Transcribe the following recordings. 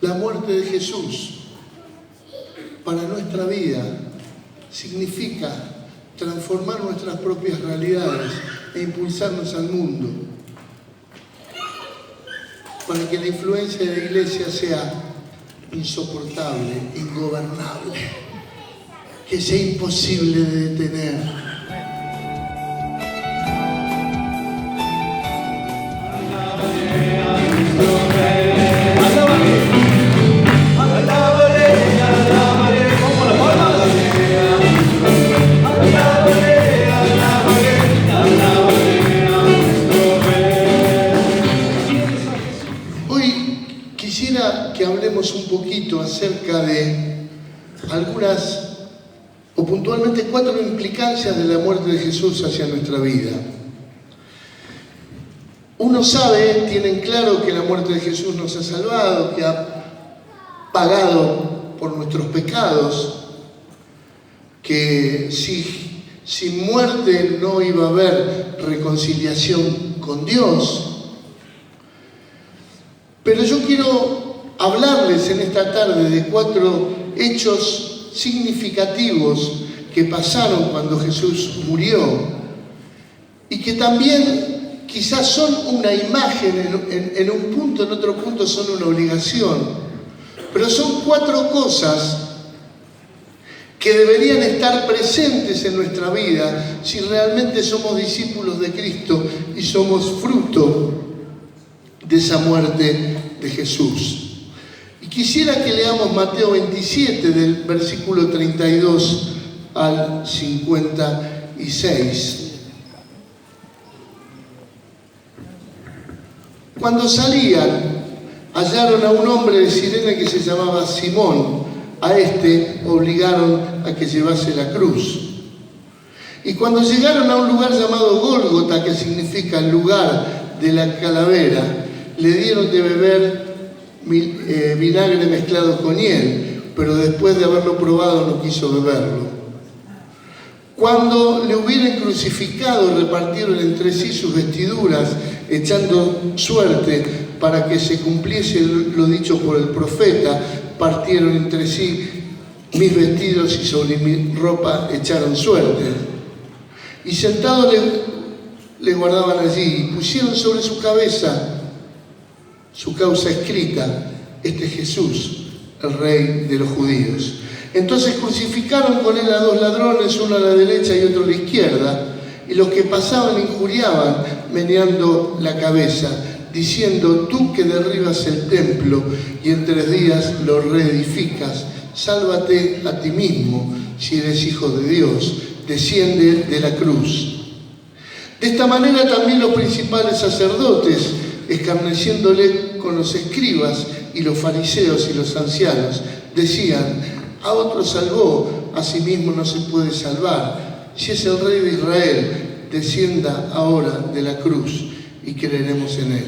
La muerte de Jesús para nuestra vida significa transformar nuestras propias realidades e impulsarnos al mundo para que la influencia de la Iglesia sea insoportable, ingobernable, que sea imposible de detener. Que hablemos un poquito acerca de algunas, o puntualmente 4 implicancias de la muerte de Jesús hacia nuestra vida. Uno sabe, tienen claro que la muerte de Jesús nos ha salvado, que ha pagado por nuestros pecados, que sin muerte no iba a haber reconciliación con Dios. Pero yo quiero hablarles en esta tarde de 4 hechos significativos que pasaron cuando Jesús murió y que también quizás son una imagen en un punto, en otro punto son una obligación, pero son 4 cosas que deberían estar presentes en nuestra vida si realmente somos discípulos de Cristo y somos fruto de esa muerte de Jesús. Y quisiera que leamos Mateo 27 del versículo 32 al 56. Cuando salían, hallaron a un hombre de Cirene que se llamaba Simón. A este obligaron a que llevase la cruz. Y cuando llegaron a un lugar llamado Gólgota, que significa el lugar de la calavera, le dieron de beber vinagre mezclado con hiel, pero después de haberlo probado no quiso beberlo. Cuando le hubieran crucificado, repartieron entre sí sus vestiduras, echando suerte para que se cumpliese lo dicho por el profeta. Partieron entre sí mis vestidos y sobre mi ropa echaron suerte. Y sentado le guardaban allí y pusieron sobre su cabeza su causa escrita: este es Jesús, el Rey de los judíos. Entonces crucificaron con él a 2 ladrones, uno a la derecha y otro a la izquierda, y los que pasaban le injuriaban, meneando la cabeza, diciendo: tú que derribas el templo y en 3 días lo reedificas, sálvate a ti mismo, si eres hijo de Dios, desciende de la cruz. De esta manera también los principales sacerdotes, escarneciéndole con los escribas y los fariseos y los ancianos, decían: a otro salvó, a sí mismo no se puede salvar. Si es el Rey de Israel, descienda ahora de la cruz y creeremos en él.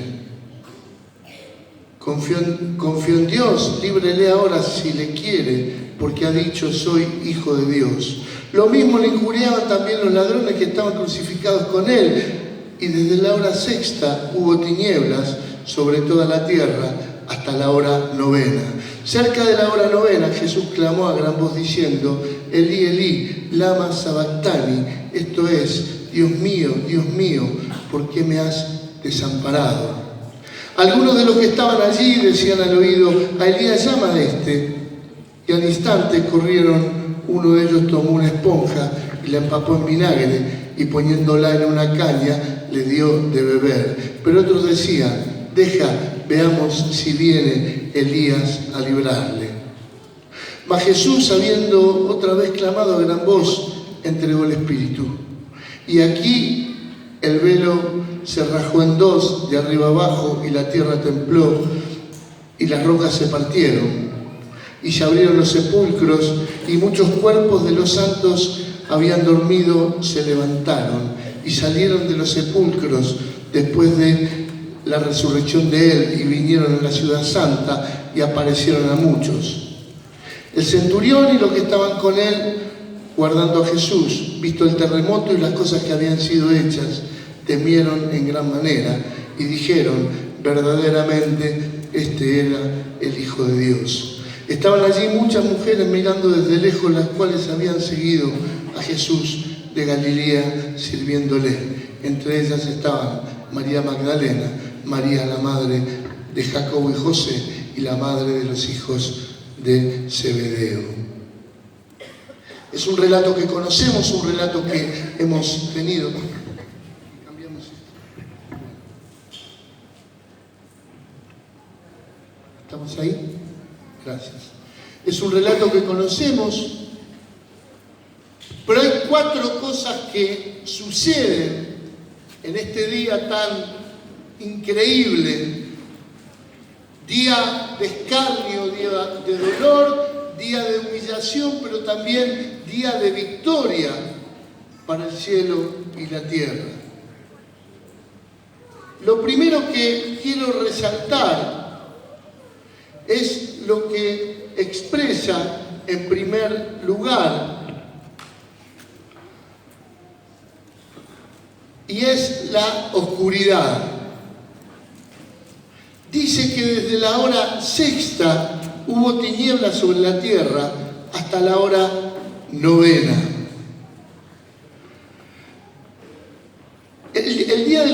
Confío en Dios, líbrele ahora si le quiere, porque ha dicho: soy hijo de Dios. Lo mismo le injuriaban también los ladrones que estaban crucificados con él. Y desde la hora 6ª hubo tinieblas sobre toda la tierra hasta la hora 9ª. Cerca de la hora 9ª Jesús clamó a gran voz diciendo: Elí, Elí, lama sabactani, esto es: Dios mío, ¿por qué me has desamparado? Algunos de los que estaban allí decían al oído: a Elías llama a este. Y al instante corrieron, uno de ellos tomó una esponja y la empapó en vinagre y poniéndola en una caña le dio de beber. Pero otros decían: deja, veamos si viene Elías a librarle. Mas Jesús, habiendo otra vez clamado a gran voz, entregó el Espíritu. Y aquí el velo se rajó en 2, de arriba abajo, y la tierra tembló, y las rocas se partieron. Y se abrieron los sepulcros, y muchos cuerpos de los santos habían dormido, se levantaron, y salieron de los sepulcros después de la resurrección de él, y vinieron a la ciudad santa, y aparecieron a muchos. El centurión y los que estaban con él, guardando a Jesús, visto el terremoto y las cosas que habían sido hechas, temieron en gran manera, y dijeron: verdaderamente este era el Hijo de Dios. Estaban allí muchas mujeres mirando desde lejos, las cuales habían seguido a Jesús de Galilea sirviéndole. Entre ellas estaban María Magdalena, María la madre de Jacobo y José y la madre de los hijos de Zebedeo. Es un relato que conocemos, un relato que hemos tenido. Cambiamos esto. ¿Estamos ahí? Gracias. Es un relato que conocemos, pero hay 4 cosas que suceden en este día tan increíble, día de escarnio, día de dolor, día de humillación, pero también día de victoria para el cielo y la tierra. Lo primero que quiero resaltar es lo que expresa en primer lugar, y es la oscuridad. Dice que desde la hora sexta hubo tinieblas sobre la tierra hasta la hora novena. El día de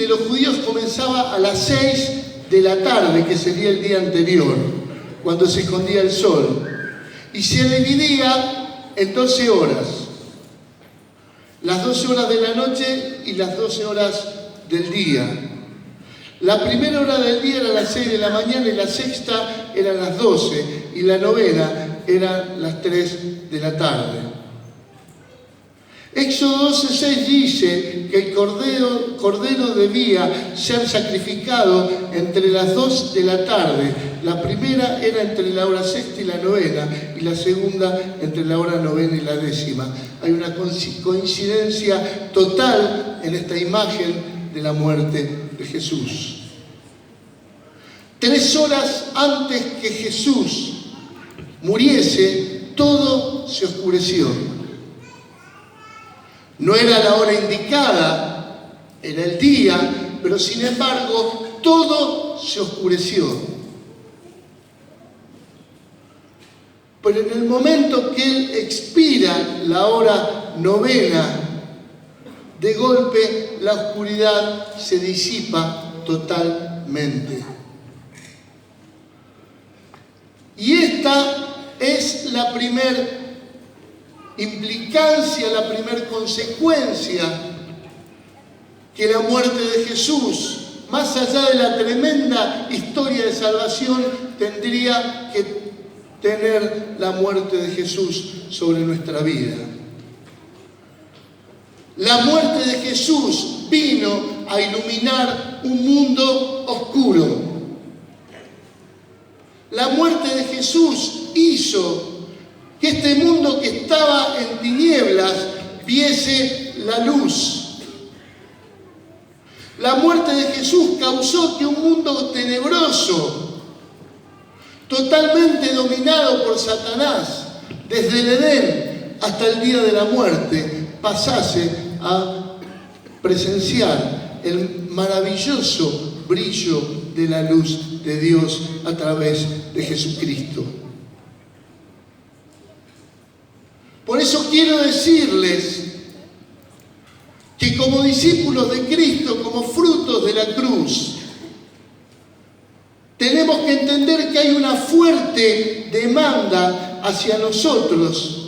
los judíos comenzaba a las 6 de la tarde, que sería el día anterior, cuando se escondía el sol, y se dividía en 12 horas, las 12 horas de la noche y las 12 horas del día. La primera hora del día era las 6 de la mañana y la sexta eran las 12 y la novena eran las 3 de la tarde. Éxodo 12:6 dice que el cordero debía ser sacrificado entre las 2 de la tarde. La primera era entre la hora sexta y la novena, y la segunda entre la hora novena y la décima. Hay una coincidencia total en esta imagen de la muerte de Jesús. 3 horas antes que Jesús muriese, todo se oscureció. No era la hora indicada, era el día, pero sin embargo todo se oscureció. Pero en el momento que él expira la hora novena, de golpe la oscuridad se disipa totalmente. Y esta es la primera implicancia, la primera consecuencia que la muerte de Jesús, más allá de la tremenda historia de salvación, tendría que tener la muerte de Jesús sobre nuestra vida. La muerte de Jesús vino a iluminar un mundo oscuro. La muerte de Jesús hizo que este mundo que estaba en tinieblas viese la luz. La muerte de Jesús causó que un mundo tenebroso, totalmente dominado por Satanás, desde el Edén hasta el día de la muerte, pasase a presenciar el maravilloso brillo de la luz de Dios a través de Jesucristo. Por eso quiero decirles que como discípulos de Cristo, como frutos de la cruz, tenemos que entender que hay una fuerte demanda hacia nosotros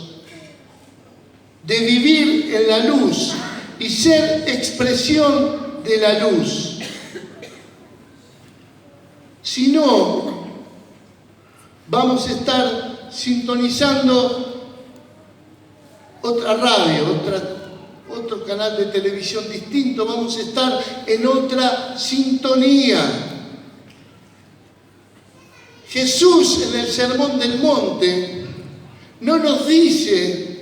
de vivir en la luz y ser expresión de la luz. Si no, vamos a estar sintonizando otra radio, otro canal de televisión distinto, vamos a estar en otra sintonía. Jesús en el Sermón del Monte no nos dice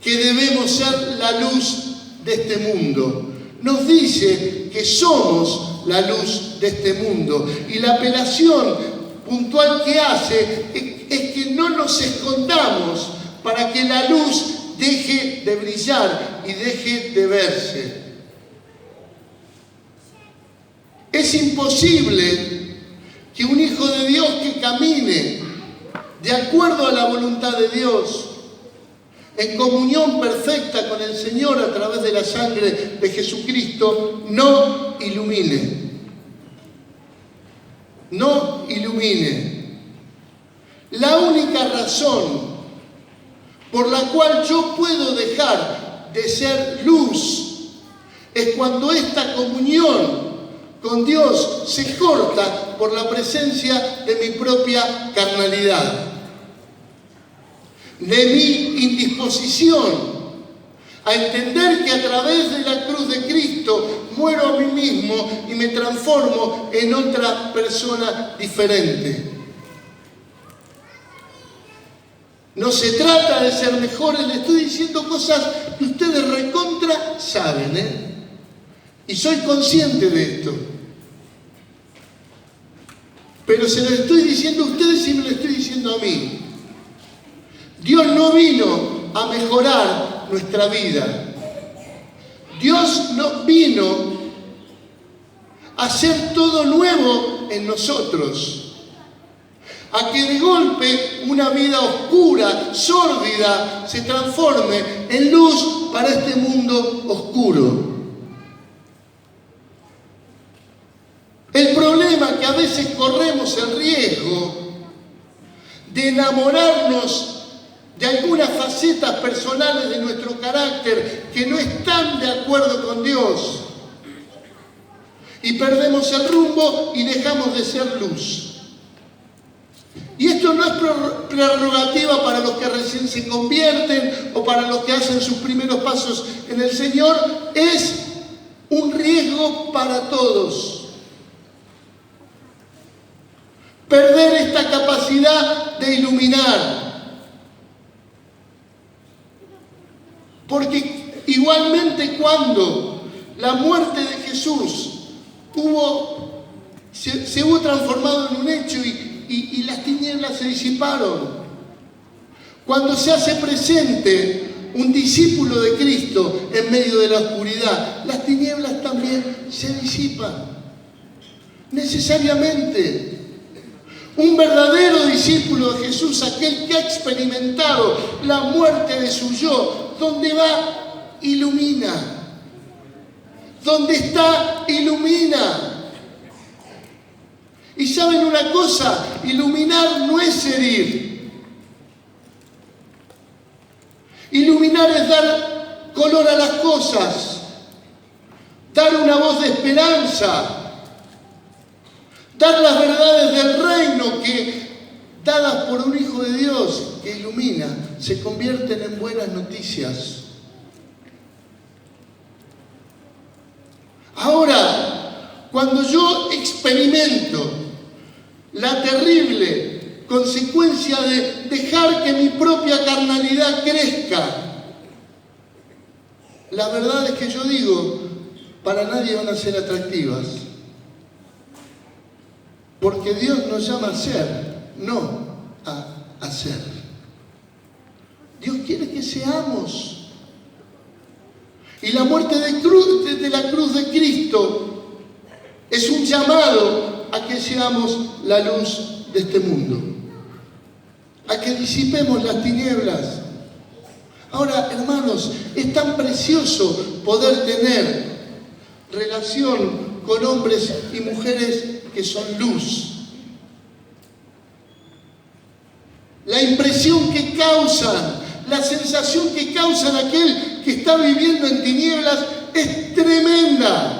que debemos ser la luz de este mundo, nos dice que somos la luz de este mundo. Y la apelación puntual que hace es que no nos escondamos para que la luz deje de brillar y deje de verse. Es imposible que un hijo de Dios que camine de acuerdo a la voluntad de Dios, en comunión perfecta con el Señor a través de la sangre de Jesucristo, no ilumine. No ilumine. La única razón por la cual yo puedo dejar de ser luz es cuando esta comunión con Dios se corta por la presencia de mi propia carnalidad, de mi indisposición a entender que a través de la cruz de Cristo muero a mí mismo y me transformo en otra persona diferente. No se trata de ser mejores, le estoy diciendo cosas que ustedes recontra saben, y soy consciente de esto. Pero se lo estoy diciendo a ustedes y me lo estoy diciendo a mí. Dios no vino a mejorar nuestra vida. Dios no vino a hacer todo nuevo en nosotros. A que de golpe una vida oscura, sórdida, se transforme en luz para este mundo oscuro. El problema es que a veces corremos el riesgo de enamorarnos de algunas facetas personales de nuestro carácter que no están de acuerdo con Dios. Y perdemos el rumbo y dejamos de ser luz. Y esto no es prerrogativa para los que recién se convierten o para los que hacen sus primeros pasos en el Señor. Es un riesgo para todos. Perder esta capacidad de iluminar. Porque igualmente cuando la muerte de Jesús se hubo transformado en un hecho y las tinieblas se disiparon. Cuando se hace presente un discípulo de Cristo en medio de la oscuridad, las tinieblas también se disipan. Necesariamente. Un verdadero discípulo de Jesús, aquel que ha experimentado la muerte de su yo, donde va, ilumina. Donde está, ilumina. Y saben una cosa, iluminar no es herir. Iluminar es dar color a las cosas, dar una voz de esperanza, dar las verdades del reino que, dadas por un Hijo de Dios que ilumina, se convierten en buenas noticias. Ahora, cuando yo experimento la terrible consecuencia de dejar que mi propia carnalidad crezca, la verdad es que yo digo, para nadie van a ser atractivas. Porque Dios nos llama a ser, no a hacer. Dios quiere que seamos. Y la muerte de la cruz de Cristo es un llamado a que seamos la luz de este mundo. A que disipemos las tinieblas. Ahora, hermanos, es tan precioso poder tener relación con hombres y mujeres que son luz. La impresión que causan, la sensación que causan aquel que está viviendo en tinieblas es tremenda.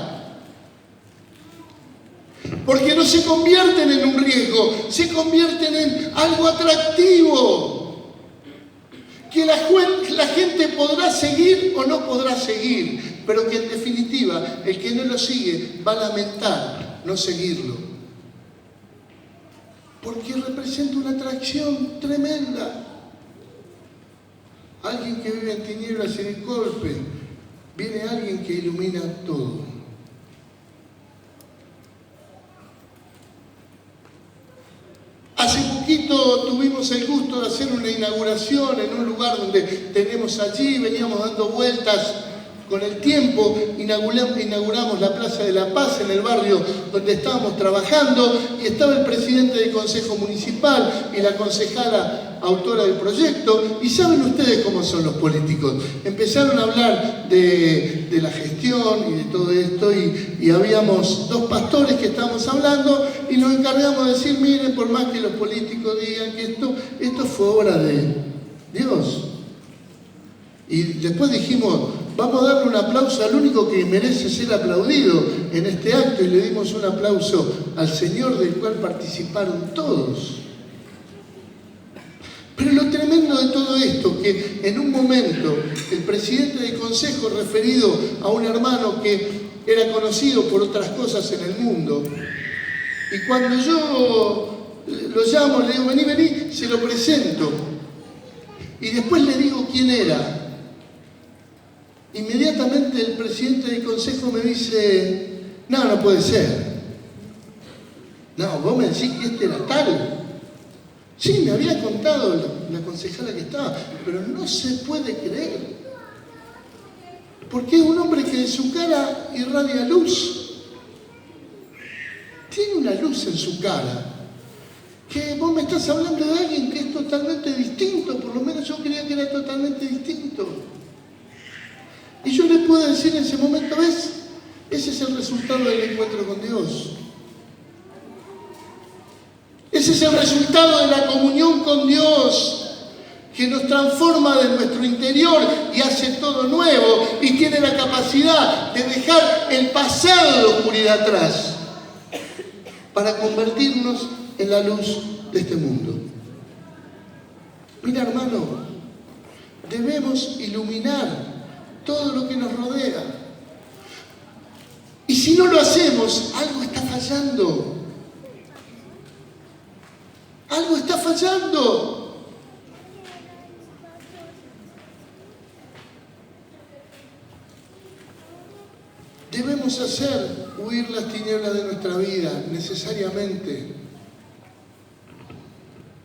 Porque no se convierten en un riesgo, se convierten en algo atractivo. Que la gente podrá seguir o no podrá seguir, pero que en definitiva el que no lo sigue va a lamentar no seguirlo. Porque representa una atracción tremenda. Alguien que vive en tinieblas y de golpe viene alguien que ilumina todo. Hace poquito tuvimos el gusto de hacer una inauguración en un lugar donde tenemos allí, veníamos dando vueltas con el tiempo inauguramos la Plaza de la Paz en el barrio donde estábamos trabajando y estaba el presidente del Consejo Municipal y la concejala autora del proyecto. Y saben ustedes cómo son los políticos. Empezaron a hablar de la gestión y de todo esto y habíamos dos pastores que estábamos hablando y nos encargamos de decir, miren, por más que los políticos digan que esto fue obra de Dios. Y después dijimos, vamos a darle un aplauso al único que merece ser aplaudido en este acto, y le dimos un aplauso al Señor, del cual participaron todos. Pero lo tremendo de todo esto, que en un momento el presidente del consejo, referido a un hermano que era conocido por otras cosas en el mundo, y cuando yo lo llamo, le digo, vení, se lo presento, y después le digo quién era, inmediatamente el presidente del consejo me dice, no puede ser. No, vos me decís que este era tal. Sí, me había contado la concejala que estaba, pero no se puede creer. Porque es un hombre que de su cara irradia luz. Tiene una luz en su cara. Que vos me estás hablando de alguien que es totalmente distinto, por lo menos yo creía que era totalmente distinto. Y yo les puedo decir en ese momento, ¿ves? Ese es el resultado del encuentro con Dios. Ese es el resultado de la comunión con Dios, que nos transforma de nuestro interior y hace todo nuevo y tiene la capacidad de dejar el pasado de oscuridad atrás para convertirnos en la luz de este mundo. Mira, hermano, debemos iluminar todo lo que nos rodea. Y si no lo hacemos, algo está fallando. Algo está fallando. Debemos hacer huir las tinieblas de nuestra vida, necesariamente.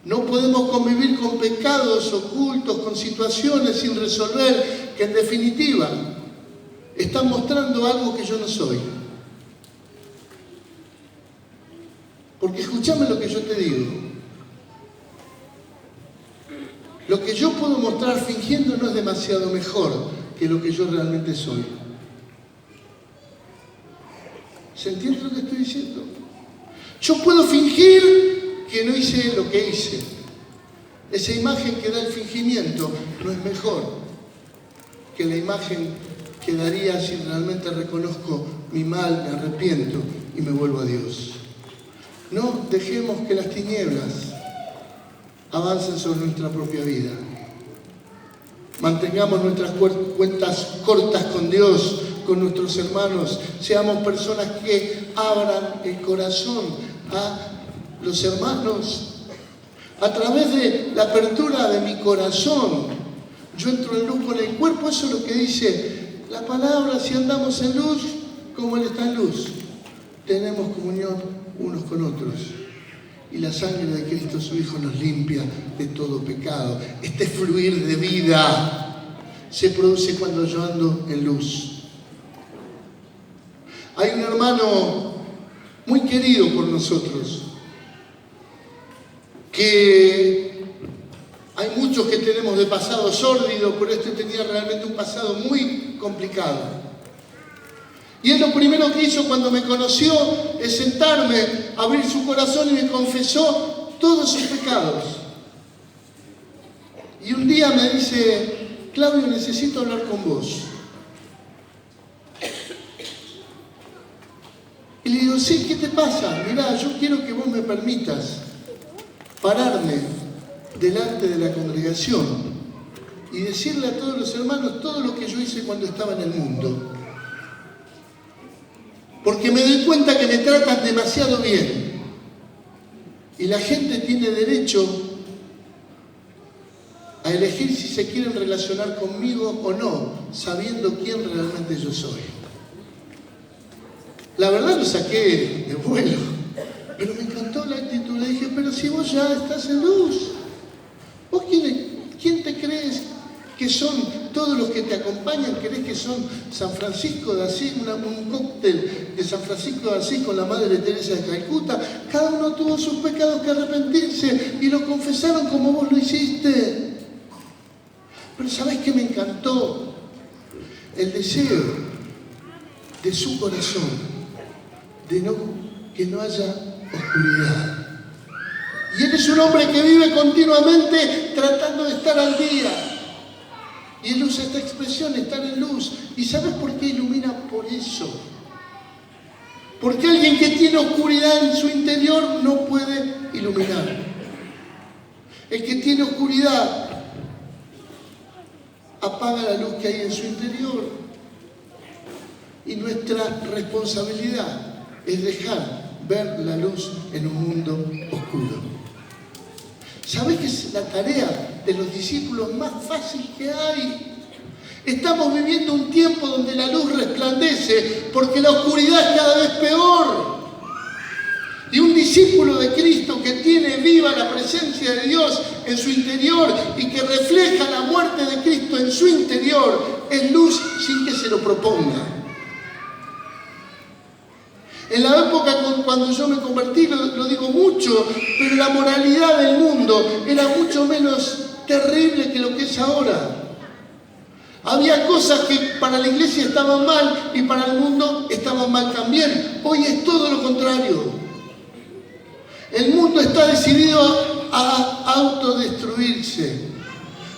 No podemos convivir con pecados ocultos, con situaciones sin resolver, que en definitiva están mostrando algo que yo no soy. Porque escúchame lo que yo te digo. Lo que yo puedo mostrar fingiendo no es demasiado mejor que lo que yo realmente soy. ¿Se entiende lo que estoy diciendo? Yo puedo fingir que no hice lo que hice. Esa imagen que da el fingimiento no es mejor que la imagen que daría si realmente reconozco mi mal, me arrepiento y me vuelvo a Dios. No dejemos que las tinieblas avancen sobre nuestra propia vida. Mantengamos nuestras cuentas cortas con Dios, con nuestros hermanos. Seamos personas que abran el corazón a los hermanos. A través de la apertura de mi corazón, yo entro en luz con el cuerpo. Eso es lo que dice la palabra. Si andamos en luz, como Él está en luz, tenemos comunión unos con otros. Y la sangre de Cristo, su Hijo, nos limpia de todo pecado. Este fluir de vida se produce cuando yo ando en luz. Hay un hermano muy querido por nosotros, que hay muchos que tenemos de pasado sórdido, pero este tenía realmente un pasado muy complicado. Y él lo primero que hizo cuando me conoció es sentarme, abrir su corazón y me confesó todos sus pecados. Y un día me dice, Claudio, necesito hablar con vos. Y le digo, sí, ¿qué te pasa? Mirá, yo quiero que vos me permitas pararme delante de la congregación y decirle a todos los hermanos todo lo que yo hice cuando estaba en el mundo. Porque me doy cuenta que me tratan demasiado bien. Y la gente tiene derecho a elegir si se quieren relacionar conmigo o no, sabiendo quién realmente yo soy. La verdad lo saqué de vuelo, pero me encantó la actitud. Le dije, pero si vos ya estás en luz, ¿vos quién te crees que son todos los que te acompañan crees que son San Francisco de Asís, un cóctel de San Francisco de Asís con la Madre Teresa de Calcuta. Cada uno tuvo sus pecados que arrepentirse y lo confesaron como vos lo hiciste. Pero ¿sabés qué me encantó? El deseo de su corazón de que no haya oscuridad. Y él es un hombre que vive continuamente tratando de estar al día. Y él usa esta expresión, estar en luz. ¿Y sabes por qué ilumina? Por eso. Porque alguien que tiene oscuridad en su interior no puede iluminar. El que tiene oscuridad apaga la luz que hay en su interior. Y nuestra responsabilidad es dejar ver la luz en un mundo oscuro. ¿Sabés que es la tarea de los discípulos más fácil que hay? Estamos viviendo un tiempo donde la luz resplandece porque la oscuridad es cada vez peor. Y un discípulo de Cristo que tiene viva la presencia de Dios en su interior y que refleja la muerte de Cristo en su interior es luz sin que se lo proponga. En la época cuando yo me convertí, lo digo mucho, pero la moralidad del mundo era mucho menos terrible que lo que es ahora. Había cosas que para la iglesia estaban mal y para el mundo estaban mal también. Hoy es todo lo contrario. El mundo está decidido a autodestruirse.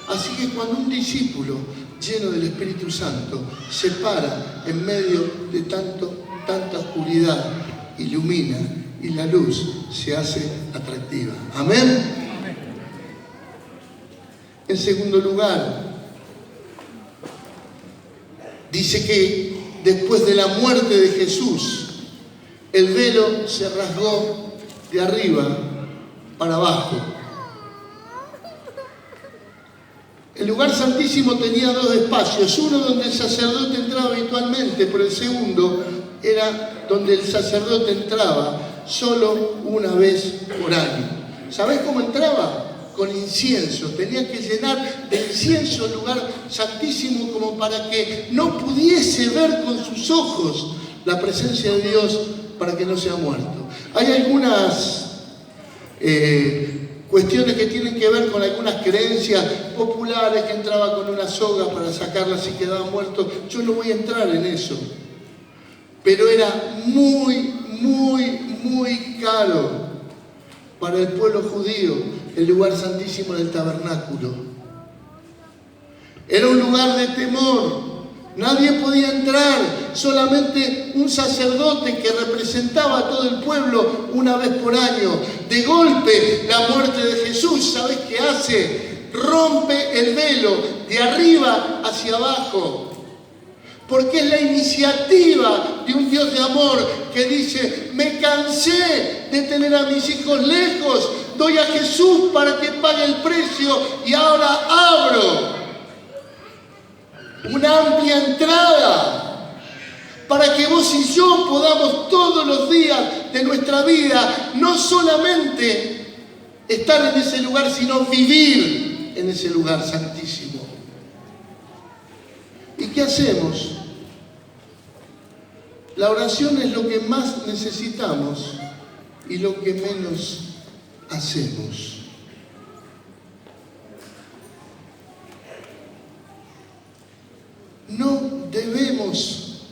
Así que cuando un discípulo lleno del Espíritu Santo se para en medio de tanta oscuridad, ilumina y la luz se hace atractiva. ¿Amén? En segundo lugar, dice que después de la muerte de Jesús, el velo se rasgó de arriba para abajo. El lugar santísimo tenía dos espacios, uno donde el sacerdote entraba habitualmente, pero el segundo era donde el sacerdote entraba solo una vez por año. ¿Sabés cómo entraba? Con incienso. Tenía que llenar de incienso el lugar santísimo como para que no pudiese ver con sus ojos la presencia de Dios, para que no sea muerto. Hay algunas cuestiones que tienen que ver con algunas creencias populares, que entraba con una soga para sacarla si quedaba muerto. Yo no voy a entrar en eso. Pero era muy caro para el pueblo judío el lugar santísimo del tabernáculo. Era un lugar de temor. Nadie podía entrar, solamente un sacerdote que representaba a todo el pueblo una vez por año. De golpe, la muerte de Jesús, ¿sabes qué hace? Rompe el velo de arriba hacia abajo. Porque es la iniciativa de un Dios de amor que dice: me cansé de tener a mis hijos lejos, doy a Jesús para que pague el precio y ahora abro una amplia entrada para que vos y yo podamos todos los días de nuestra vida no solamente estar en ese lugar, sino vivir en ese lugar santísimo. ¿Y qué hacemos? La oración es lo que más necesitamos y lo que menos hacemos. No debemos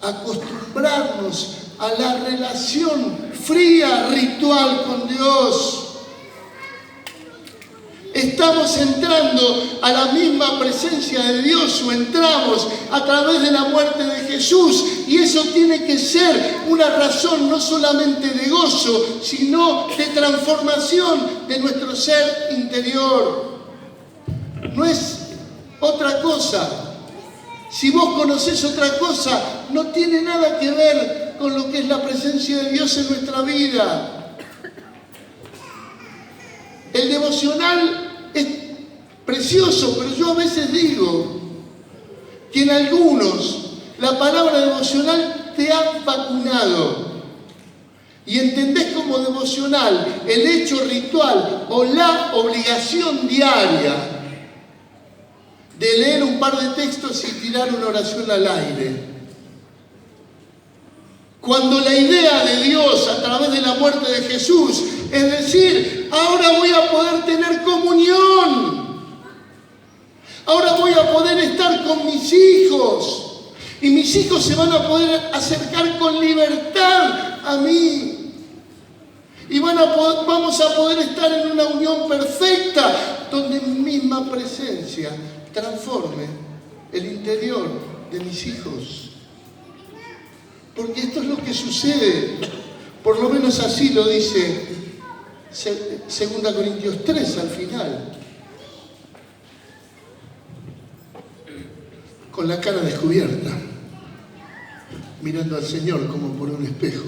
acostumbrarnos a la relación fría, ritual con Dios. Estamos entrando a la misma presencia de Dios, o entramos a través de la muerte de Jesús, y eso tiene que ser una razón no solamente de gozo, sino de transformación de nuestro ser interior. No es otra cosa. Si vos conocés otra cosa, no tiene nada que ver con lo que es la presencia de Dios en nuestra vida. El devocional es precioso, pero yo a veces digo que en algunos la palabra devocional te ha vacunado y entendés como devocional el hecho ritual o la obligación diaria de leer un par de textos y tirar una oración al aire. Cuando la idea de Dios a través de la muerte de Jesús es decir, ahora voy a poder tener comunión, ahora voy a poder estar con mis hijos y mis hijos se van a poder acercar con libertad a mí. Y vamos a poder estar en una unión perfecta donde mi misma presencia transforme el interior de mis hijos. Porque esto es lo que sucede, por lo menos así lo dice 2 Corintios 3 al final. Con la cara descubierta, mirando al Señor como por un espejo.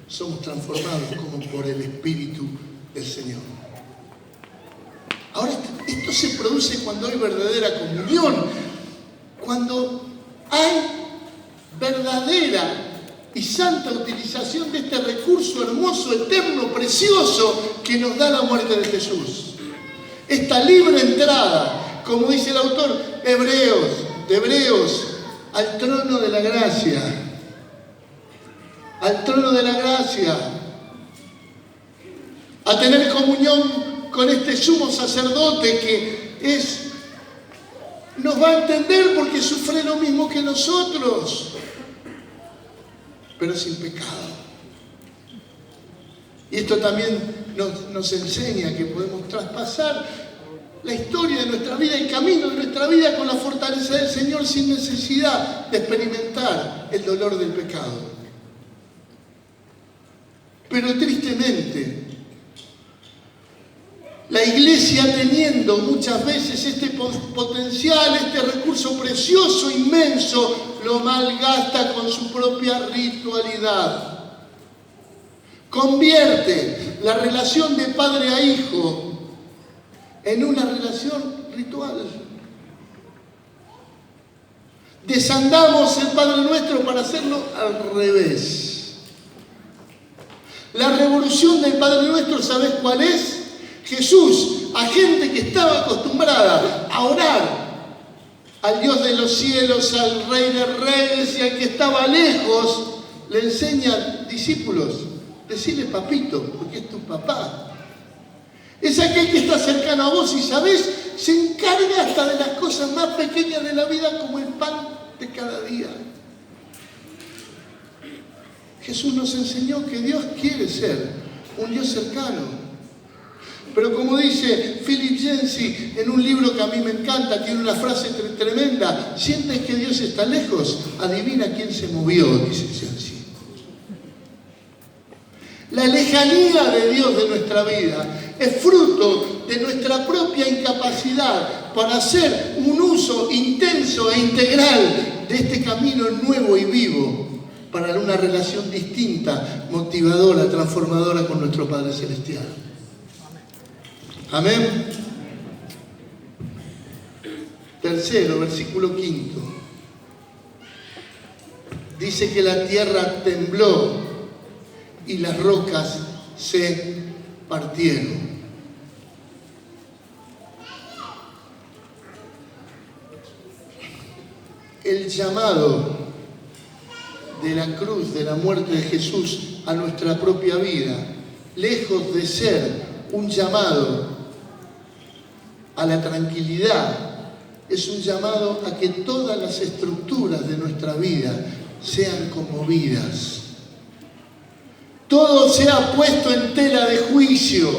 Somos transformados como por el Espíritu del Señor. Ahora, esto se produce cuando hay verdadera comunión, cuando hay verdadera y santa utilización de este recurso hermoso, eterno, precioso que nos da la muerte de Jesús. Esta libre entrada, como dice el autor de Hebreos, al trono de la gracia. Al trono de la gracia, a tener comunión con este sumo sacerdote que nos va a entender porque sufre lo mismo que nosotros, pero sin pecado. Y esto también nos enseña que podemos traspasar la historia de nuestra vida, el camino de nuestra vida con la fortaleza del Señor sin necesidad de experimentar el dolor del pecado. Pero tristemente, la iglesia teniendo muchas veces este potencial, este recurso precioso, inmenso, lo malgasta con su propia ritualidad. Convierte la relación de padre a hijo en una relación ritual. Desandamos el Padre Nuestro para hacerlo al revés. La revolución del Padre Nuestro, ¿sabes cuál es? Jesús, a gente que estaba acostumbrada a orar al Dios de los cielos, al Rey de Reyes y al que estaba lejos, le enseña, discípulos, decile papito, porque es tu papá. Es aquel que está cercano a vos y, ¿sabés? Se encarga hasta de las cosas más pequeñas de la vida como el pan de cada día. Jesús nos enseñó que Dios quiere ser un Dios cercano. Pero como dice Philip Yancey en un libro que a mí me encanta, tiene una frase tremenda: ¿sientes que Dios está lejos? Adivina quién se movió, dice Yancey. La lejanía de Dios de nuestra vida es fruto de nuestra propia incapacidad para hacer un uso intenso e integral de este camino nuevo y vivo para una relación distinta, motivadora, transformadora con nuestro Padre Celestial. Amén. Tercero, versículo 5. Dice que la tierra tembló y las rocas se partieron. El llamado de la cruz, de la muerte de Jesús a nuestra propia vida, lejos de ser un llamado a la tranquilidad, es un llamado a que todas las estructuras de nuestra vida sean conmovidas. Todo sea puesto en tela de juicio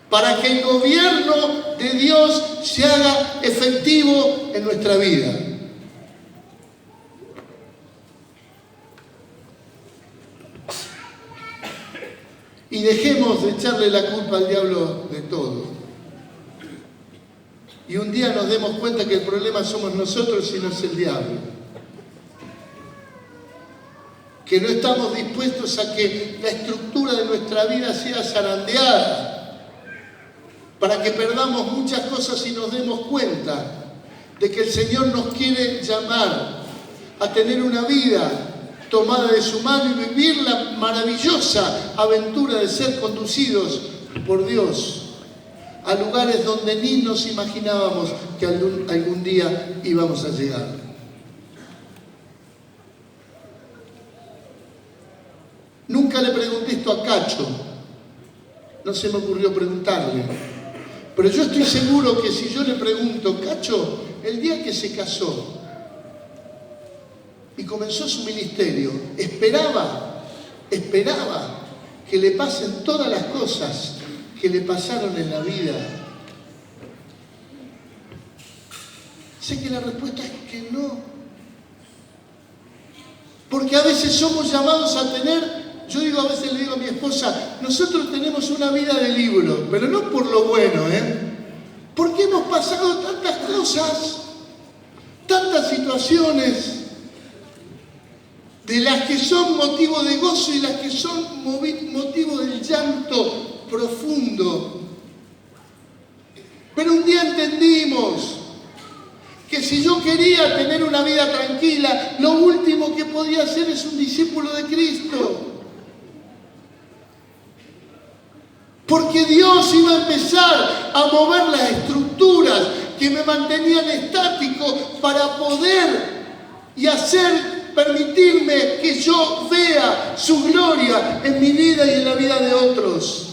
para que el gobierno de Dios se haga efectivo en nuestra vida. Y dejemos de echarle la culpa al diablo de todo. Y un día nos demos cuenta que el problema somos nosotros y no es el diablo. Que no estamos dispuestos a que la estructura de nuestra vida sea zarandeada, para que perdamos muchas cosas y nos demos cuenta de que el Señor nos quiere llamar a tener una vida tomada de su mano y vivir la maravillosa aventura de ser conducidos por Dios a lugares donde ni nos imaginábamos que algún día íbamos a llegar. Nunca le pregunté esto a Cacho, no se me ocurrió preguntarle, pero yo estoy seguro que si yo le pregunto, Cacho, el día que se casó y comenzó su ministerio, esperaba que le pasen todas las cosas que le pasaron en la vida. Sé que la respuesta es que no. Porque a veces somos llamados a tener, yo digo, a veces le digo a mi esposa, nosotros tenemos una vida de libro, pero no por lo bueno, porque hemos pasado tantas cosas, tantas situaciones, de las que son motivo de gozo y las que son motivo del llanto profundo. Pero un día entendimos que si yo quería tener una vida tranquila, lo último que podía ser es un discípulo de Cristo. Porque Dios iba a empezar a mover las estructuras que me mantenían estático para poder y permitirme que yo vea su gloria en mi vida y en la vida de otros.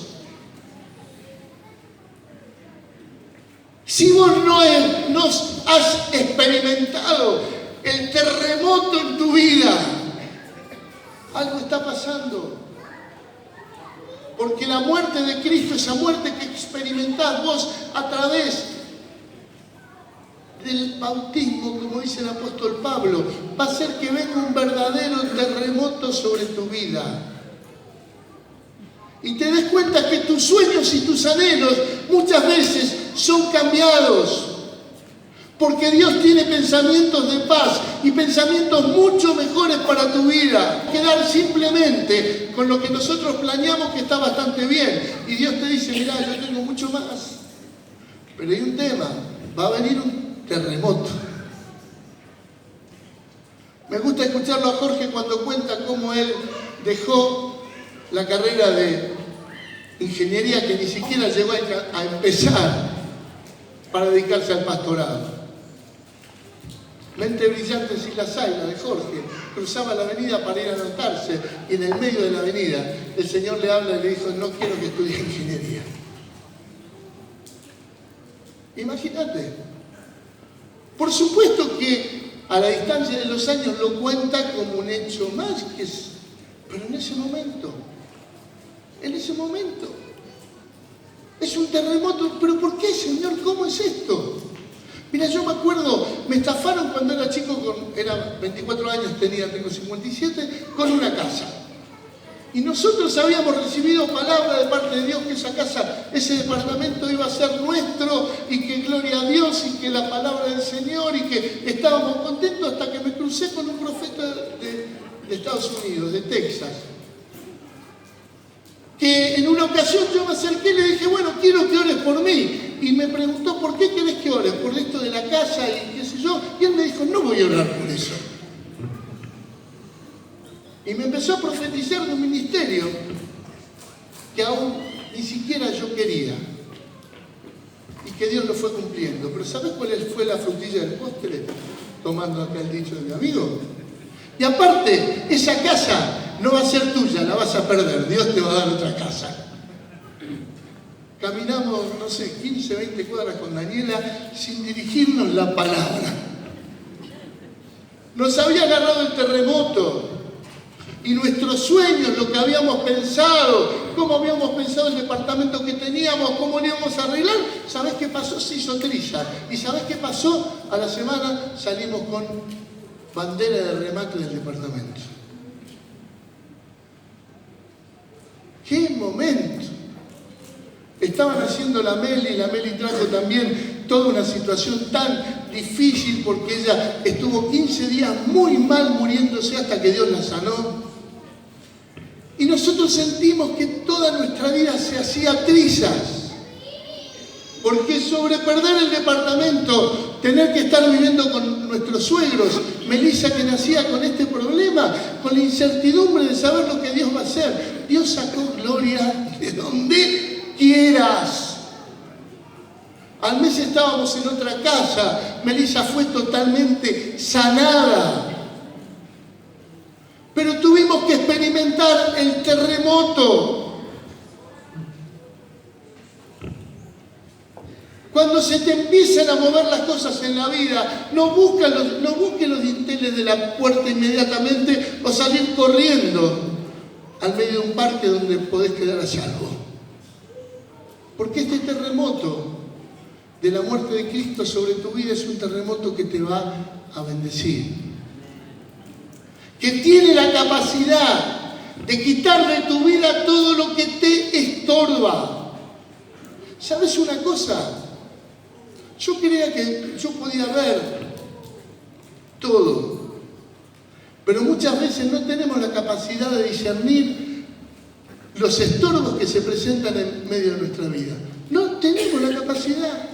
Si vos no has experimentado el terremoto en tu vida, algo está pasando. Porque la muerte de Cristo, esa muerte que experimentás vos a través del bautismo, como dice el apóstol Pablo, va a hacer que venga un verdadero terremoto sobre tu vida. Y te des cuenta que tus sueños y tus anhelos muchas veces son cambiados. Porque Dios tiene pensamientos de paz y pensamientos mucho mejores para tu vida. Quedar simplemente con lo que nosotros planeamos que está bastante bien. Y Dios te dice, mirá, yo tengo mucho más. Pero hay un tema, va a venir un terremoto. Me gusta escucharlo a Jorge cuando cuenta cómo él dejó la carrera de ingeniería que ni siquiera llegó a empezar para dedicarse al pastorado. Mente brillante si las hay, la de Jorge. Cruzaba la avenida para ir a anotarse y en el medio de la avenida el Señor le habla y le dijo, no quiero que estudies ingeniería. Imagínate. Por supuesto que a la distancia de los años lo cuenta como un hecho más, pero en ese momento, es un terremoto. ¿Pero por qué, Señor? ¿Cómo es esto? Mira, yo me acuerdo, me estafaron cuando era chico, era 24 años, tengo 57, con una casa. Y nosotros habíamos recibido palabra de parte de Dios que esa casa, ese departamento iba a ser nuestro y que gloria a Dios y que la palabra del Señor y que estábamos contentos hasta que me crucé con un profeta de Estados Unidos, de Texas. Que en una ocasión yo me acerqué y le dije, bueno, quiero que ores por mí. Y me preguntó, ¿por qué querés que ores? ¿Por esto de la casa y qué sé yo? Y él me dijo, no voy a orar por eso. Y me empezó a profetizar de un ministerio que aún ni siquiera yo quería. Y que Dios lo fue cumpliendo. Pero ¿sabes cuál fue la frutilla del postre? Tomando acá el dicho de mi amigo. Y aparte, esa casa no va a ser tuya, la vas a perder. Dios te va a dar otra casa. Caminamos, no sé, 15, 20 cuadras con Daniela sin dirigirnos la palabra. Nos había agarrado el terremoto. Y nuestros sueños, lo que habíamos pensado, cómo habíamos pensado el departamento que teníamos, cómo lo íbamos a arreglar, ¿sabés qué pasó? Se hizo triza. ¿Y sabés qué pasó? A la semana salimos con bandera de remate del departamento. ¡Qué momento! Estaban haciendo la Meli trajo también toda una situación tan difícil porque ella estuvo 15 días muy mal muriéndose hasta que Dios la sanó. Y nosotros sentimos que toda nuestra vida se hacía trizas. Porque sobre perder el departamento, tener que estar viviendo con nuestros suegros, Melissa que nacía con este problema, con la incertidumbre de saber lo que Dios va a hacer. Dios sacó gloria de donde quieras. Al mes estábamos en otra casa. Melissa fue totalmente sanada. Pero tuvimos que experimentar el terremoto. Cuando se te empiezan a mover las cosas en la vida, no busques los dinteles de la puerta inmediatamente o salir corriendo al medio de un parque donde podés quedar a salvo. Porque este terremoto de la muerte de Cristo sobre tu vida es un terremoto que te va a bendecir. Que tiene la capacidad de quitar de tu vida todo lo que te estorba. ¿Sabes una cosa? Yo creía que yo podía ver todo, pero muchas veces no tenemos la capacidad de discernir los estorbos que se presentan en medio de nuestra vida. No tenemos la capacidad.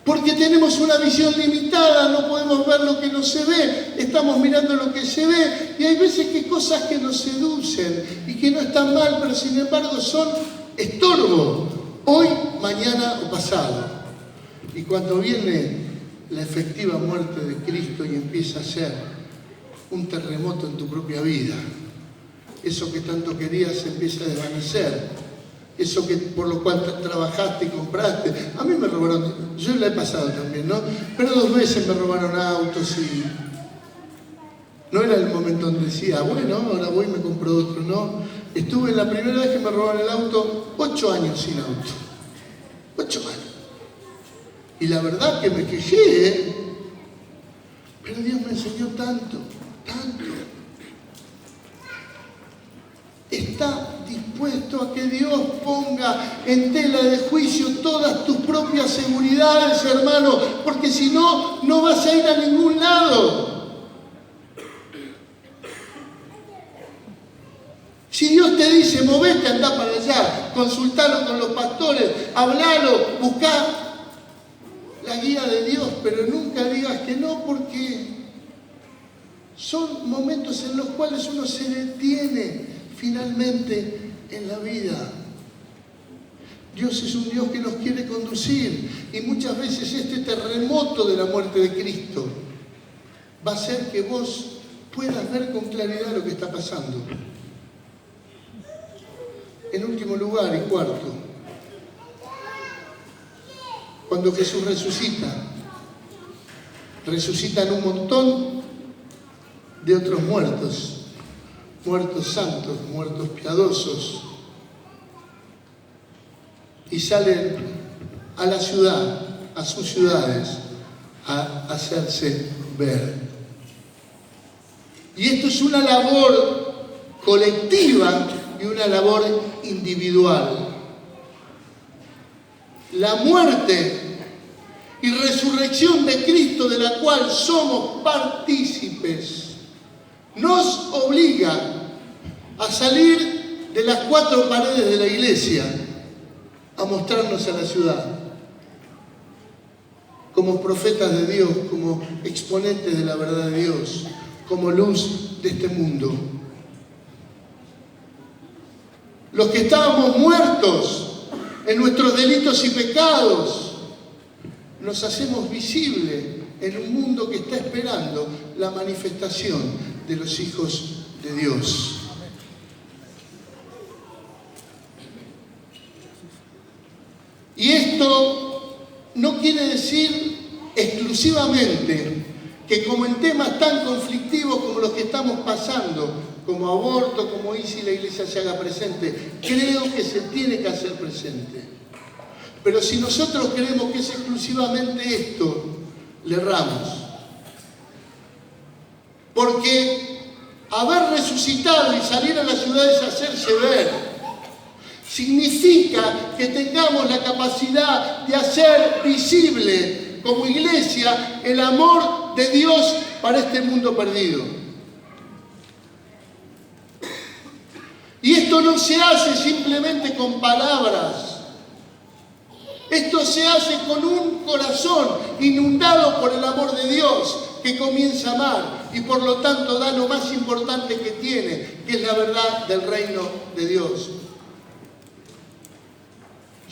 Porque tenemos una visión limitada, no podemos ver lo que no se ve, estamos mirando lo que se ve, y hay veces que cosas que nos seducen y que no están mal, pero sin embargo son estorbo, hoy, mañana o pasado. Y cuando viene la efectiva muerte de Cristo y empieza a ser un terremoto en tu propia vida, eso que tanto querías empieza a desvanecer. Eso que por lo cual trabajaste y compraste. A mí me robaron, yo la he pasado también, ¿no? Pero 2 veces me robaron autos y no era el momento donde decía, bueno, ahora voy y me compro otro, ¿no? Estuve la primera vez que me robaron el auto 8 años sin auto. 8 años. Y la verdad que me quejé, ¿eh? Pero Dios me enseñó tanto, tanto. Está dispuesto a que Dios ponga en tela de juicio todas tus propias seguridades, hermano, porque si no, no vas a ir a ningún lado. Si Dios te dice, movete, anda para allá, consultalo con los pastores, hablalo, buscá la guía de Dios, pero nunca digas que no, porque son momentos en los cuales uno se detiene finalmente en la vida. Dios es un Dios que nos quiere conducir y muchas veces este terremoto de la muerte de Cristo va a hacer que vos puedas ver con claridad lo que está pasando. En último lugar y cuarto, cuando Jesús resucitan un montón de otros muertos santos, muertos piadosos, y salen a la ciudad, a sus ciudades, a hacerse ver. Y esto es una labor colectiva y una labor individual. La muerte y resurrección de Cristo, de la cual somos partícipes, nos obliga a salir de las 4 paredes de la iglesia a mostrarnos a la ciudad como profetas de Dios, como exponentes de la verdad de Dios, como luz de este mundo. Los que estábamos muertos en nuestros delitos y pecados, nos hacemos visibles en un mundo que está esperando la manifestación de los hijos de Dios. Y esto no quiere decir exclusivamente que como en temas tan conflictivos como los que estamos pasando, como aborto, como y si la iglesia se haga presente, creo que se tiene que hacer presente. Pero si nosotros creemos que es exclusivamente esto, le erramos. Porque haber resucitado y salir a las ciudades a hacerse ver significa que tengamos la capacidad de hacer visible como iglesia el amor de Dios para este mundo perdido. Y esto no se hace simplemente con palabras. Esto se hace con un corazón inundado por el amor de Dios que comienza a amar y por lo tanto da lo más importante que tiene, que es la verdad del reino de Dios.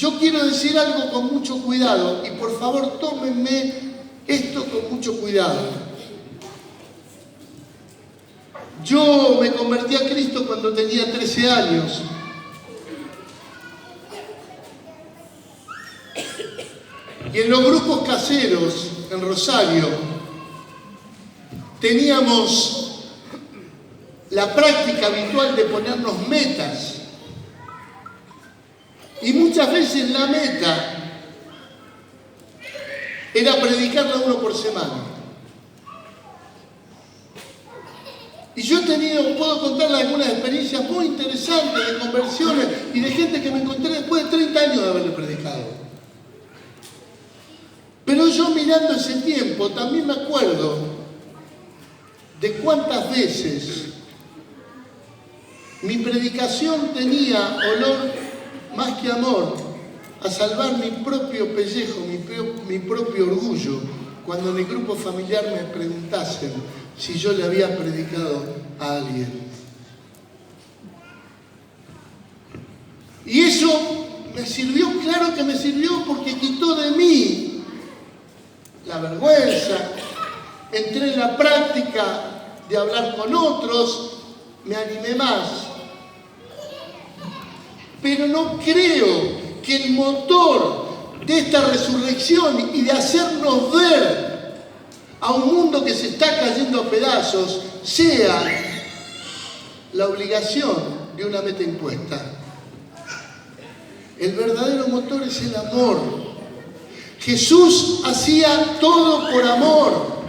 Yo quiero decir algo con mucho cuidado y por favor tómenme esto con mucho cuidado. Yo me convertí a Cristo cuando tenía 13 años. Y en los grupos caseros en Rosario teníamos la práctica habitual de ponernos metas. Y muchas veces la meta era predicarla uno por semana. Y yo he tenido, puedo contarles algunas experiencias muy interesantes de conversiones y de gente que me encontré después de 30 años de haberle predicado. Pero yo mirando ese tiempo también me acuerdo de cuántas veces mi predicación tenía olor más que amor a salvar mi propio pellejo, mi propio orgullo, cuando en el grupo familiar me preguntasen si yo le había predicado a alguien. Y eso me sirvió, claro que me sirvió, porque quitó de mí la vergüenza, entré en la práctica de hablar con otros, me animé más. Pero no creo que el motor de esta resurrección y de hacernos ver a un mundo que se está cayendo a pedazos sea la obligación de una meta impuesta. El verdadero motor es el amor. Jesús hacía todo por amor.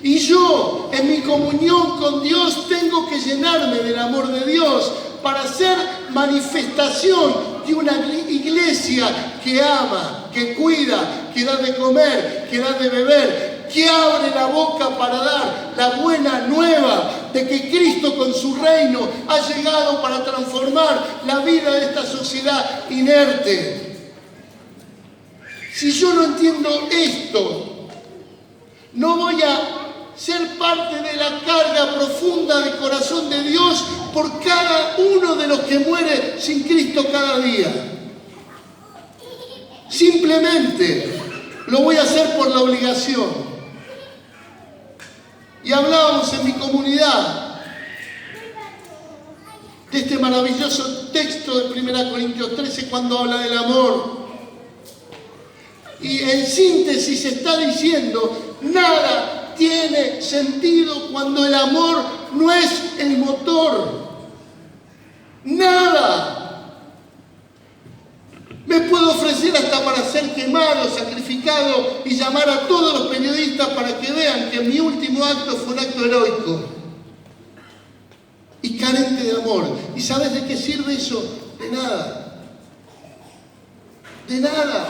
Y yo, en mi comunión con Dios, tengo que llenarme del amor de Dios para ser manifestación de una iglesia que ama, que cuida, que da de comer, que da de beber, que abre la boca para dar la buena nueva de que Cristo con su reino ha llegado para transformar la vida de esta sociedad inerte. Si yo no entiendo esto, no voy a ser parte de la carga profunda del corazón de Dios por cada uno de los que muere sin Cristo cada día. Simplemente lo voy a hacer por la obligación. Y hablábamos en mi comunidad de este maravilloso texto de 1 Corintios 13 cuando habla del amor. Y en síntesis está diciendo, nada tiene sentido cuando el amor no es el motor. Nada. Me puedo ofrecer hasta para ser quemado, sacrificado y llamar a todos los periodistas para que vean que mi último acto fue un acto heroico y carente de amor. ¿Y sabes de qué sirve eso? De nada. De nada.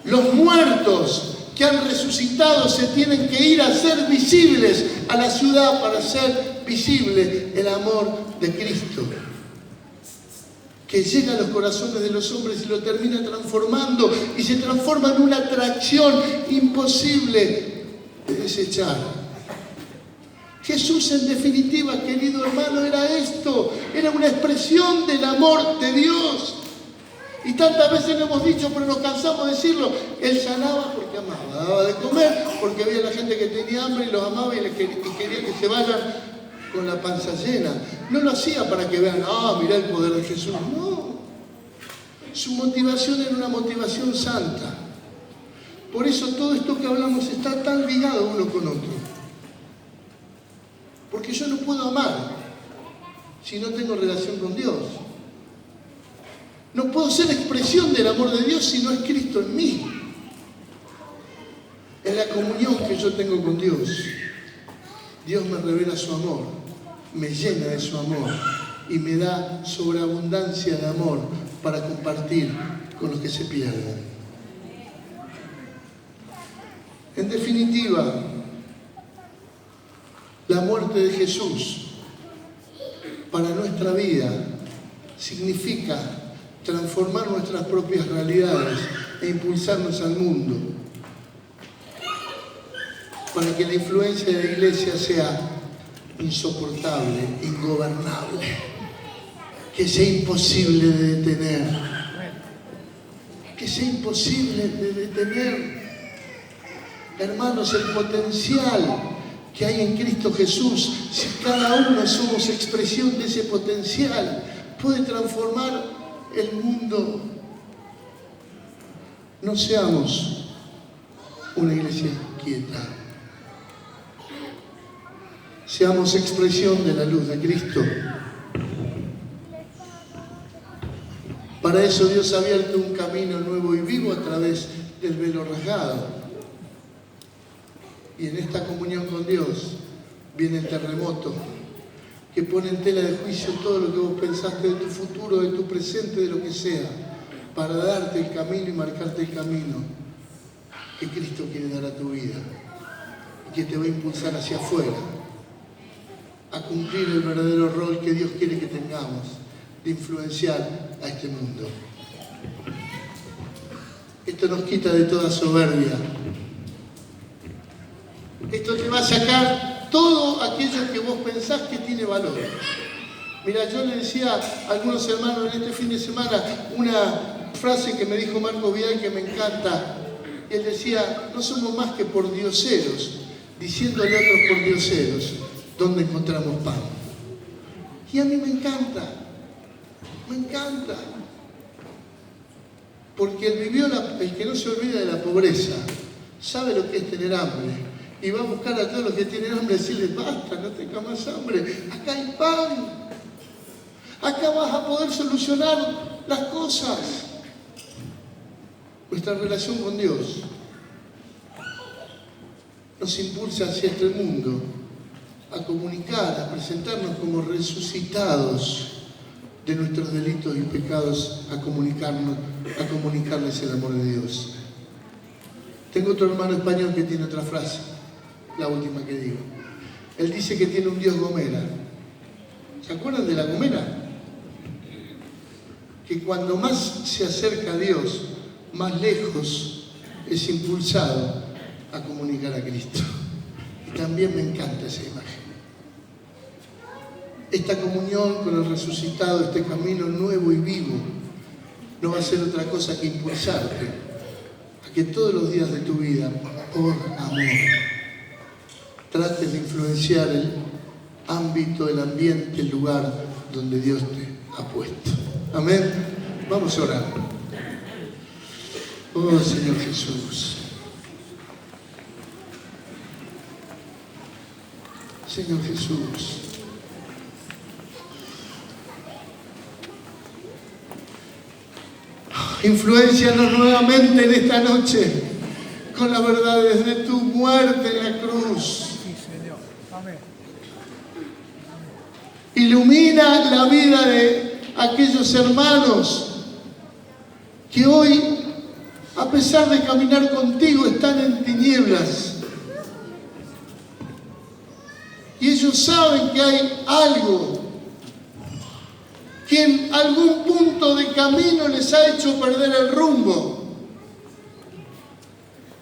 Los muertos que han resucitado se tienen que ir a ser visibles a la ciudad para hacer visible el amor de Cristo, que llega a los corazones de los hombres y lo termina transformando y se transforma en una atracción imposible de desechar. Jesús, en definitiva, querido hermano, era esto, era una expresión del amor de Dios. Y tantas veces lo hemos dicho, pero nos cansamos de decirlo. Él sanaba porque amaba, daba de comer porque había la gente que tenía hambre y los amaba y quería que se vayan con la panza llena. No lo hacía para que vean, mirá el poder de Jesús. No. Su motivación era una motivación santa. Por eso todo esto que hablamos está tan ligado uno con otro. Porque yo no puedo amar si no tengo relación con Dios. No puedo ser expresión del amor de Dios si no es Cristo en mí. En la comunión que yo tengo con Dios, Dios me revela su amor, me llena de su amor y me da sobreabundancia de amor para compartir con los que se pierden. En definitiva, la muerte de Jesús para nuestra vida significa transformar nuestras propias realidades e impulsarnos al mundo para que la influencia de la iglesia sea insoportable, ingobernable. que sea imposible de detener. Que sea imposible de detener. Hermanos, el potencial que hay en Cristo Jesús, si cada uno somos expresión de ese potencial, puede transformar el mundo. No seamos una iglesia quieta. Seamos expresión de la luz de Cristo. Para eso Dios ha abierto un camino nuevo y vivo a través del velo rasgado. Y en esta comunión con Dios viene el terremoto que pone en tela de juicio todo lo que vos pensaste de tu futuro, de tu presente, de lo que sea, para darte el camino y marcarte el camino que Cristo quiere dar a tu vida y que te va a impulsar hacia afuera a cumplir el verdadero rol que Dios quiere que tengamos, de influenciar a este mundo. Esto nos quita de toda soberbia. Esto te va a sacar todo aquello que vos pensás que tiene valor. Mira, yo le decía a algunos hermanos en este fin de semana una frase que me dijo Marco Vidal que me encanta. Él decía, no somos más que pordioseros, diciéndole a otros pordioseros dónde encontramos pan. Y a mí me encanta. Porque el que no se olvida de la pobreza sabe lo que es tener hambre. Y va a buscar a todos los que tienen hambre y decirles, basta, no tengas más hambre, acá hay pan, acá vas a poder solucionar las cosas. Nuestra relación con Dios nos impulsa hacia este mundo a comunicar, a presentarnos como resucitados de nuestros delitos y pecados, a comunicarles el amor de Dios. Tengo otro hermano español que tiene otra frase, la última que digo. Él dice que tiene un Dios gomera. ¿Se acuerdan de la gomera? Que cuando más se acerca a Dios, más lejos es impulsado a comunicar a Cristo. Y también me encanta esa imagen. Esta comunión con el resucitado, este camino nuevo y vivo, no va a ser otra cosa que impulsarte a que todos los días de tu vida, por amor, trates de influenciar el ámbito, el ambiente, el lugar donde Dios te ha puesto. Amén. Vamos a orar. Oh Señor Jesús. Señor Jesús. Influéncianos nuevamente en esta noche con las verdades de tu muerte en la cruz. Ilumina la vida de aquellos hermanos que hoy, a pesar de caminar contigo, están en tinieblas. Y ellos saben que hay algo que en algún punto de camino les ha hecho perder el rumbo.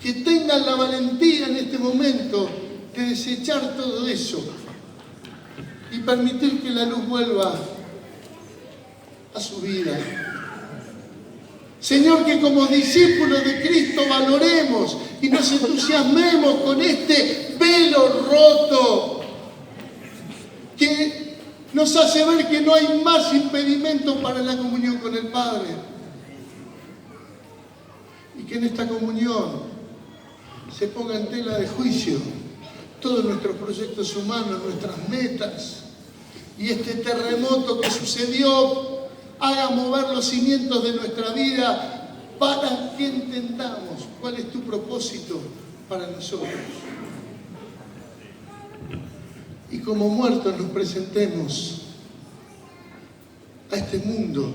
Que tengan la valentía en este momento de desechar todo eso y permitir que la luz vuelva a su vida. Señor, que como discípulos de Cristo valoremos y nos entusiasmemos con este velo roto que nos hace ver que no hay más impedimento para la comunión con el Padre. Y que en esta comunión se ponga en tela de juicio todos nuestros proyectos humanos, nuestras metas. Y este terremoto que sucedió haga mover los cimientos de nuestra vida para que entendamos cuál es tu propósito para nosotros. Y como muertos nos presentemos a este mundo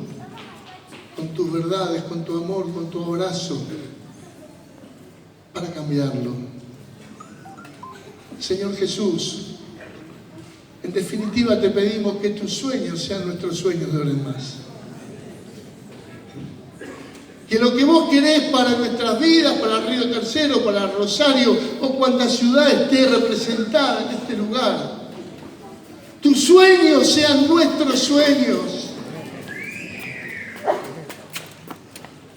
con tus verdades, con tu amor, con tu abrazo, para cambiarlo. Señor Jesús, en definitiva te pedimos que tus sueños sean nuestros sueños de ahora en más. Que lo que vos querés para nuestras vidas, para Río Tercero, para Rosario o cuanta ciudad esté representada en este lugar, tus sueños sean nuestros sueños.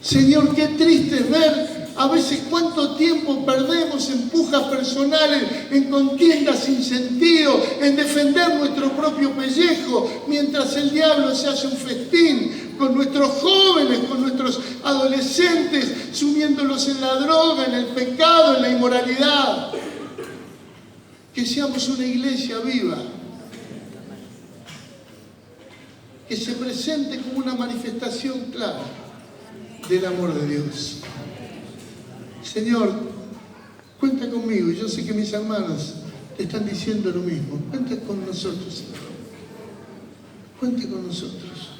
Señor, qué triste es ver a veces cuánto tiempo perdemos en pujas personales, en contiendas sin sentido, en defender nuestro propio pellejo, mientras el diablo se hace un festín con nuestros jóvenes, con nuestros adolescentes, sumiéndolos en la droga, en el pecado, en la inmoralidad. Que seamos una iglesia viva, que se presente como una manifestación clara del amor de Dios. Señor, cuenta conmigo. Yo sé que mis hermanos te están diciendo lo mismo. Cuenta con nosotros, Señor. Cuenta con nosotros.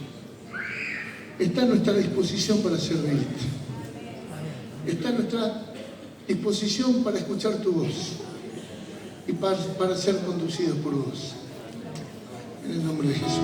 Está a nuestra disposición para servirte. Está a nuestra disposición para escuchar tu voz y para ser conducidos por vos. En el nombre de Jesús.